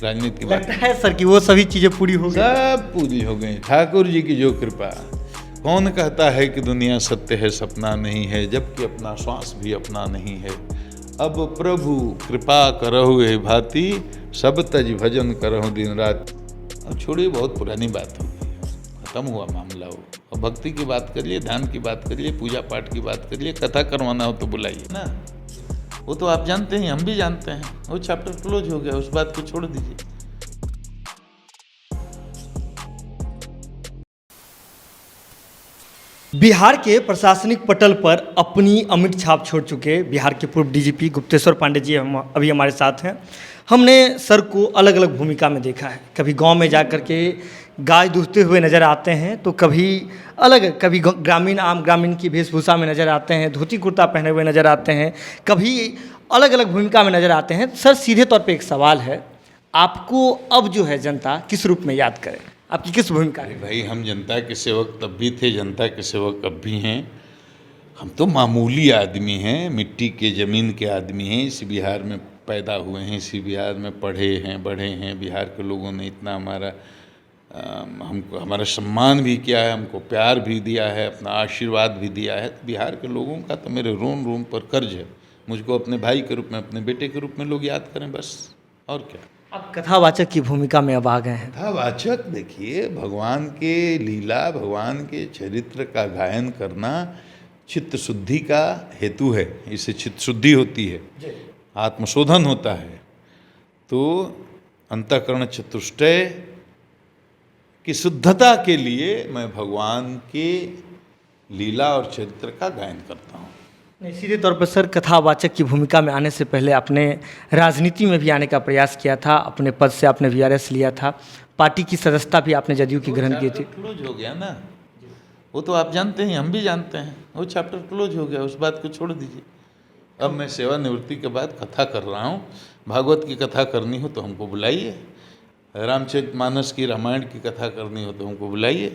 राजनीति की बात लगता है सर कि वो सभी चीज़ें पूरी हो गई? सब पूरी हो गई, ठाकुर जी की जो कृपा। कौन कहता है कि दुनिया सत्य है सपना नहीं है, जबकि अपना श्वास भी अपना नहीं है। अब प्रभु कृपा करहु हे भांति, सब तज भजन करहु दिन रात। अब छोड़िए, बहुत पुरानी बात हो गई, खत्म हुआ मामला वो। अब भक्ति की बात करिए, ध्यान की बात करिए, पूजा पाठ की बात करिए, कथा करवाना हो तो बुलाइए ना। वो तो आप जानते हैं, हम भी जानते हैं, वो चैप्टर क्लोज हो गया, उस बात को छोड़ दीजिए। बिहार के प्रशासनिक पटल पर अपनी अमिट छाप छोड़ चुके बिहार के पूर्व डीजीपी गुप्तेश्वर पांडे जी अभी हमारे साथ हैं। हमने सर को अलग अलग भूमिका में देखा है। कभी गांव में जा कर के गाय दूधते हुए नज़र आते हैं, तो कभी ग्रामीण की वेशभूषा में नज़र आते हैं, धोती कुर्ता पहने हुए नज़र आते हैं, कभी अलग अलग भूमिका में नज़र आते हैं। सर, सीधे तौर पे एक सवाल है, आपको अब जो है जनता किस रूप में याद करे? आपकी किस भूमिका है? भाई, हम जनता के सेवक तब भी थे, जनता के सेवक अब भी हैं। हम तो मामूली आदमी हैं, मिट्टी के ज़मीन के आदमी हैं, इस बिहार में पैदा हुए हैं, इसी बिहार में पढ़े हैं, बढ़े हैं। बिहार के लोगों ने इतना हमको हमारा सम्मान भी किया है, हमको प्यार भी दिया है, अपना आशीर्वाद भी दिया है। तो बिहार के लोगों का तो मेरे रोम रोम पर कर्ज है। मुझको अपने भाई के रूप में, अपने बेटे के रूप में लोग याद करें, बस, और क्या। आप कथावाचक की भूमिका में अब आ गए हैं। कथावाचक, देखिए, भगवान के लीला, भगवान के चरित्र का गायन करना चित्त शुद्धि का हेतु है। इससे चित्त शुद्धि होती है, आत्मशोधन होता है। तो अंतःकरण चतुष्टय की शुद्धता के लिए मैं भगवान के लीला और चरित्र का गायन करता हूँ। नहीं, सीधे तौर पर सर, कथावाचक की भूमिका में आने से पहले आपने राजनीति में भी आने का प्रयास किया था। अपने पद से आपने वीआरएस लिया था, पार्टी की सदस्यता भी आपने जदयू की ग्रहण की थी। क्लोज हो गया ना, वो तो आप जानते हैं, हम भी जानते हैं, वो चैप्टर क्लोज हो गया, उस बात को छोड़ दीजिए। अब मैं सेवानिवृत्ति के बाद कथा कर रहा हूँ। भागवत की कथा करनी हो तो हमको बुलाइए, रामचरितमानस की, रामायण की कथा करनी हो तो हमको बुलाइए,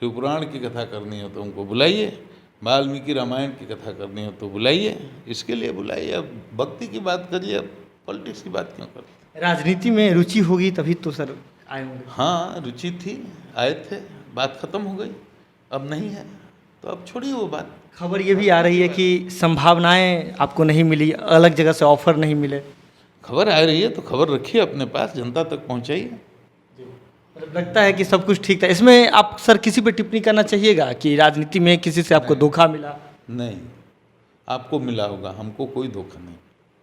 शिवपुराण की कथा करनी हो तो हमको बुलाइए, वाल्मीकि रामायण की कथा करनी हो तो बुलाइए। इसके लिए बुलाइए। अब भक्ति की बात करिए, अब पॉलिटिक्स की बात क्यों करते? राजनीति में रुचि होगी तभी तो सर आए होंगे। हाँ, रुचि थी, आए थे, बात खत्म हो गई, अब नहीं है, तो अब छोड़िए वो बात। खबर ये भी आ रही है कि संभावनाएं आपको नहीं मिली, अलग जगह से ऑफर नहीं मिले। खबर आ रही है तो खबर रखिए अपने पास, जनता तक पहुंचाइए। मतलब लगता है कि सब कुछ ठीक था। इसमें आप सर किसी पे टिप्पणी करना चाहिएगा कि राजनीति में किसी से आपको धोखा मिला? नहीं, आपको मिला होगा, हमको कोई धोखा नहीं।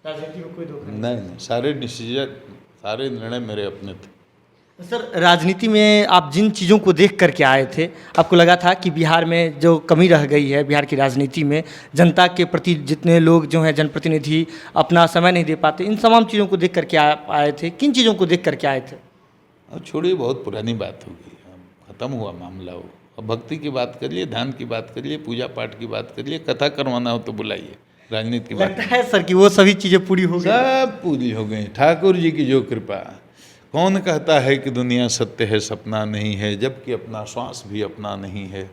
राजनीति में कोई धोखा नहीं, सारे डिसीजन, सारे निर्णय मेरे अपने थे। सर, राजनीति में आप जिन चीज़ों को देख करके आए थे, आपको लगा था कि बिहार में जो कमी रह गई है, बिहार की राजनीति में जनता के प्रति जितने लोग जो हैं जनप्रतिनिधि अपना समय नहीं दे पाते, इन तमाम चीज़ों को देख करके आए थे? किन चीज़ों को देख करके आए थे? अब छोड़िए, बहुत पुरानी बात हो गई, खत्म हुआ मामला वो। अब भक्ति की बात करिए, ध्यान की बात करिए, पूजा पाठ की बात करिए, कथा करवाना हो तो बुलाइए। राजनीति की बात लगता है सर कि वो सभी चीज़ें पूरी हो गई? सब पूरी हो गई, ठाकुर जी की जो कृपा। कौन कहता है कि दुनिया सत्य है सपना नहीं है, जबकि अपना श्वास भी अपना नहीं है।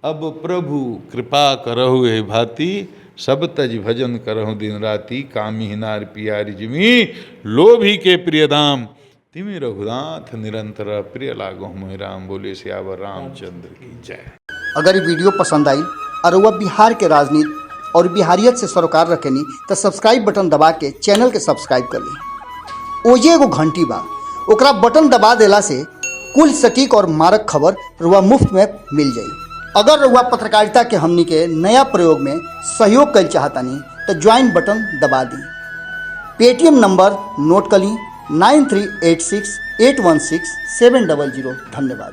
अब प्रभु कृपा करहु हे भांति, सब तज भजन करहु दिन राति। कामी हिनार पियारी जिमी, लोभी के प्रिय दाम, तिमि रघुनाथ निरंतर प्रिय लागो मोहि राम। बोले सियावर रामचंद्र की जय। अगर ये वीडियो पसंद आई और वह बिहार के राजनीति और बिहारियत से सरोकार रखेनी तो सब्सक्राइब बटन दबा के चैनल के सब्सक्राइब कर ली। ओजे एगो घंटी बा, ओकरा बटन दबा देला से कुल सटीक और मारक खबर रुआ मुफ्त में मिल जाई। अगर रुआ पत्रकारिता के हमनी के नया प्रयोग में सहयोग कर चाहतानी तो ज्वाइन बटन दबा दी। पेटीएम नंबर नोट कर ली 9386816700। धन्यवाद।